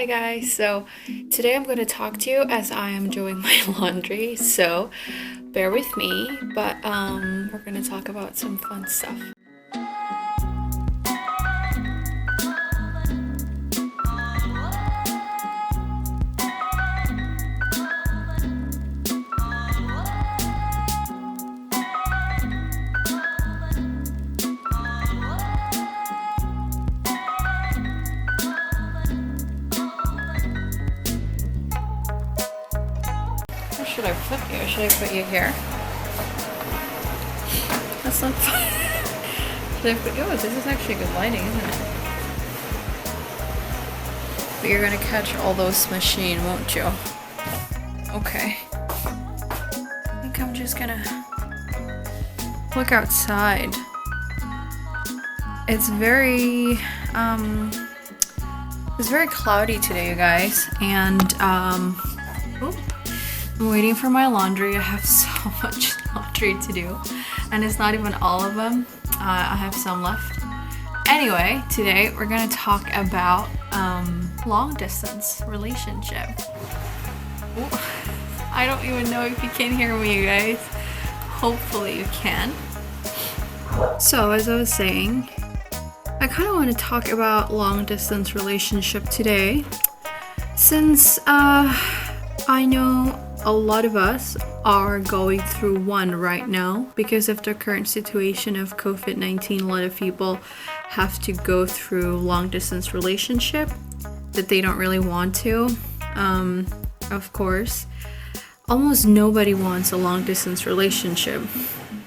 Hi guys, so today I'm going to talk to you as I am doing my laundry, so bear with me, but we're going to talk about some fun stuff. Where should I put you? Should I put you here? That's not fun. Should I put you? Oh, this is actually good lighting, isn't it? But you're gonna catch all those machine, won't you? Okay. I think I'm just gonna look outside. It's very cloudy today, you guys, and I'm waiting for my laundry. I have so much laundry to do, and it's not even all of them. I have some left. Anyway, today we're gonna talk about long distance relationship. Ooh, I don't even know if you can hear me, you guys. Hopefully you can. So as I was saying, I kind of want to talk about long distance relationship today, since I know a lot of us are going through one right now because of the current situation of COVID-19. A lot of people have to go through long distance relationship that they don't really want to. Of course, almost nobody wants a long distance relationship.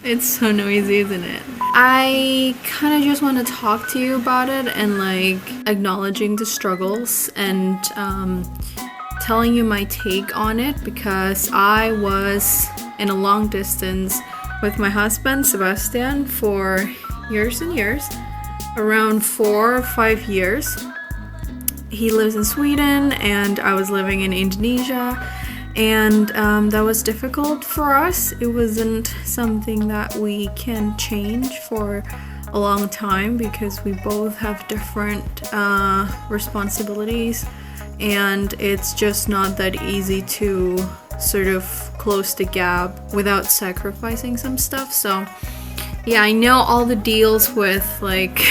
It's so noisy, isn't it? I kind of just want to talk to you about it and like acknowledging the struggles and telling you my take on it, because I was in a long distance with my husband Sebastian for years and years, around 4 or 5 years. He lives in Sweden and I was living in Indonesia, and that was difficult for us. It wasn't something that we can change for a long time because we both have different responsibilities, and it's just not that easy to sort of close the gap without sacrificing some stuff. So yeah, I know all the deals with like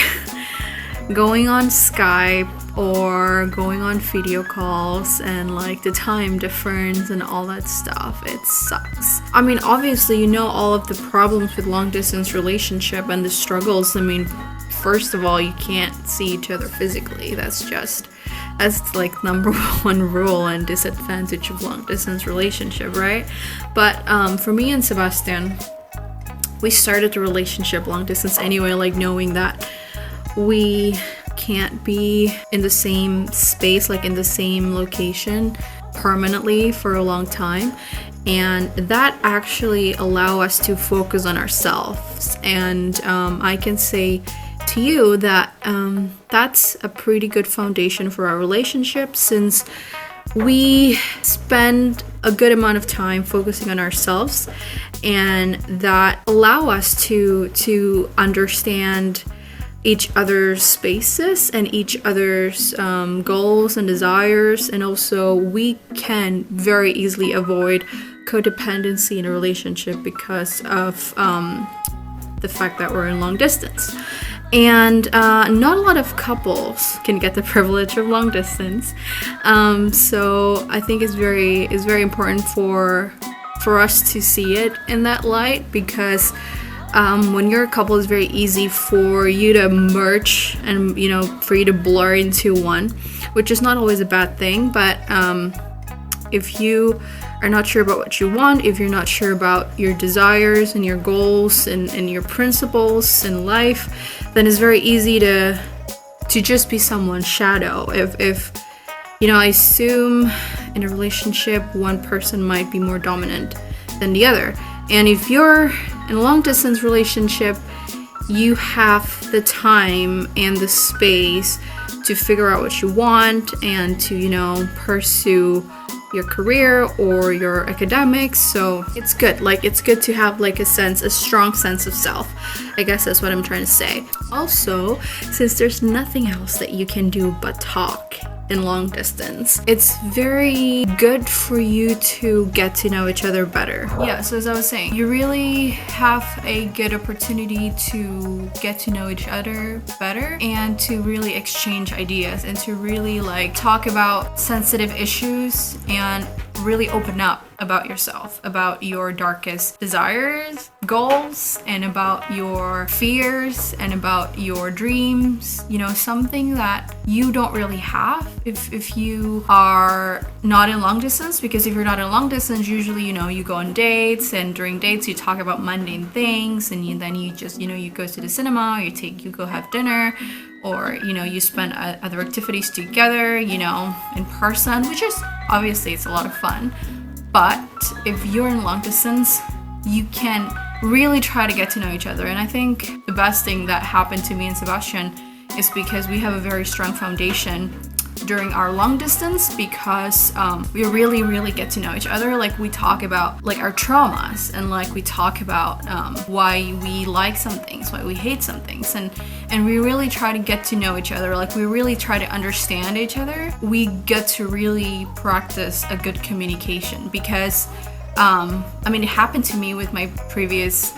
going on Skype or going on video calls and like the time difference and all that stuff. It sucks. I mean, obviously you know all of the problems with long distance relationship and the struggles. I mean, first of all, you can't see each other physically. That's like number one rule and disadvantage of long distance relationship, right? But for me and Sebastian, we started the relationship long distance anyway, like knowing that we can't be in the same space, like in the same location permanently for a long time, and that actually allow us to focus on ourselves. And I can say to you that that's a pretty good foundation for our relationship, since we spend a good amount of time focusing on ourselves, and that allow us to understand each other's spaces and each other's goals and desires, and also we can very easily avoid codependency in a relationship because of the fact that we're in long distance. And not a lot of couples can get the privilege of long distance, so I think it's very important for us to see it in that light, because when you're a couple, it's very easy for you to merge and, you know, for you to blur into one, which is not always a bad thing. But if you are not sure about what you want, if you're not sure about your desires and your goals and your principles in life, then it's very easy to just be someone's shadow. If you know, I assume in a relationship, one person might be more dominant than the other. And if you're in a long distance relationship, you have the time and the space to figure out what you want and to, you know, pursue your career or your academics. So it's good. Like, it's good to have like a strong sense of self. I guess that's what I'm trying to say. Also, since there's nothing else that you can do but talk in long distance. It's very good for you to get to know each other better. Yeah, so as I was saying, you really have a good opportunity to get to know each other better and to really exchange ideas and to really like talk about sensitive issues and really open up about yourself, about your darkest desires, goals, and about your fears and about your dreams, you know, something that you don't really have if you are not in long distance. Because if you're not in long distance, usually, you know, you go on dates, and during dates you talk about mundane things, and then you just, you know, you go to the cinema, you go have dinner, or, you know, you spend other activities together, you know, in person, which is obviously it's a lot of fun. But if you're in long distance, you can really try to get to know each other. And I think the best thing that happened to me and Sebastian is because we have a very strong foundation during our long distance, because we really get to know each other. Like, we talk about like our traumas, and like we talk about why we like some things, why we hate some things, and we really try to get to know each other. Like, we really try to understand each other. We get to really practice a good communication, because I mean, it happened to me with my previous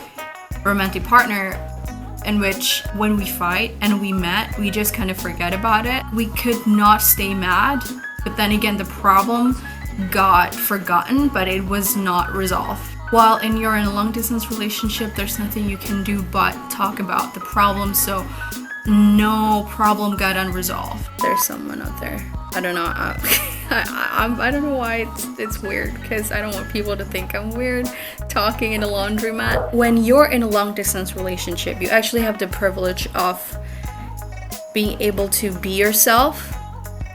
romantic partner, in which when we fight and we met, we just kind of forget about it. We could not stay mad, but then again, the problem got forgotten, but it was not resolved. While you're in a long distance relationship, there's nothing you can do but talk about the problem, so no problem got unresolved. There's someone out there. I don't know. I don't know why it's weird, because I don't want people to think I'm weird talking in a laundromat. When you're in a long distance relationship, you actually have the privilege of being able to be yourself.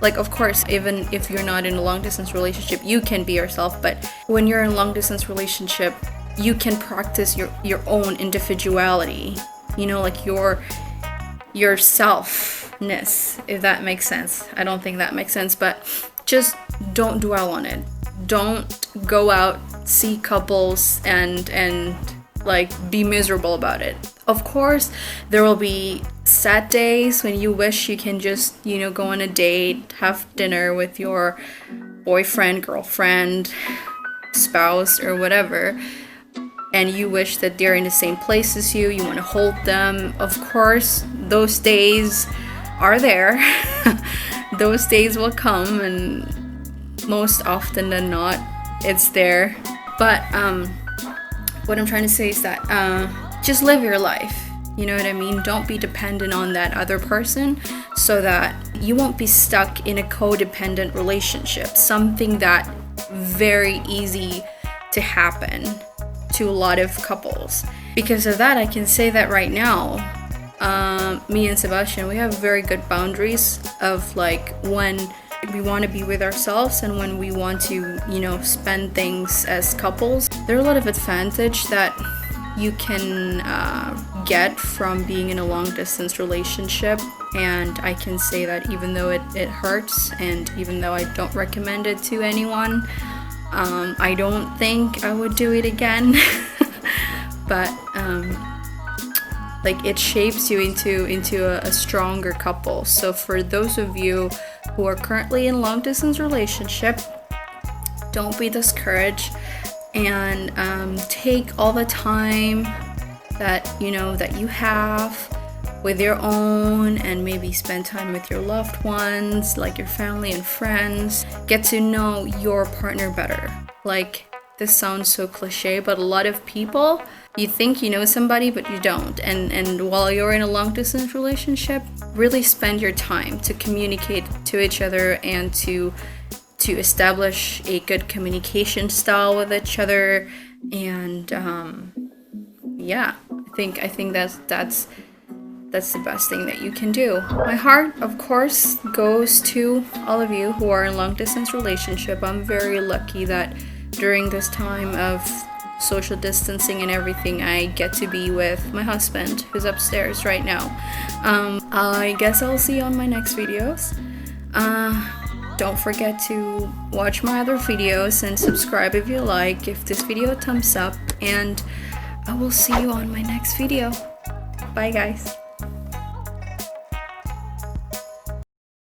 Like, of course, even if you're not in a long distance relationship, you can be yourself. But when you're in a long distance relationship, you can practice your own individuality. You know, like your selfness, if that makes sense. I don't think that makes sense, but just don't dwell on it. Don't go out, see couples, and like be miserable about it. Of course, there will be sad days when you wish you can just, you know, go on a date, have dinner with your boyfriend, girlfriend, spouse, or whatever, and you wish that they're in the same place as you want to hold them. Of course, those days are there. Those days will come, and most often than not, it's there. But what I'm trying to say is that just live your life. You know what I mean? Don't be dependent on that other person, so that you won't be stuck in a codependent relationship. Something that very easy to happen to a lot of couples. Because of that, I can say that right now, me and Sebastian, we have very good boundaries of like when we want to be with ourselves and when we want to, you know, spend things as couples. There are a lot of advantage that you can get from being in a long distance relationship, and I can say that even though it hurts, and even though I don't recommend it to anyone, I don't think I would do it again. But like, it shapes you into a stronger couple. So for those of you who are currently in long distance relationship, don't be discouraged, and take all the time that you have with your own, and maybe spend time with your loved ones, like your family and friends. Get to know your partner better. Like, this sounds so cliche, but a lot of people, you think you know somebody, but you don't. And while you're in a long distance relationship, really spend your time to communicate to each other and to establish a good communication style with each other. And yeah, I think that's the best thing that you can do. My heart, of course, goes to all of you who are in long distance relationship. I'm very lucky that during this time of social distancing and everything, I get to be with my husband, who's upstairs right now. I guess I'll see you on my next videos. Don't forget to watch my other videos and subscribe if you like. Give this video a thumbs up, and I will see you on my next video. Bye, guys.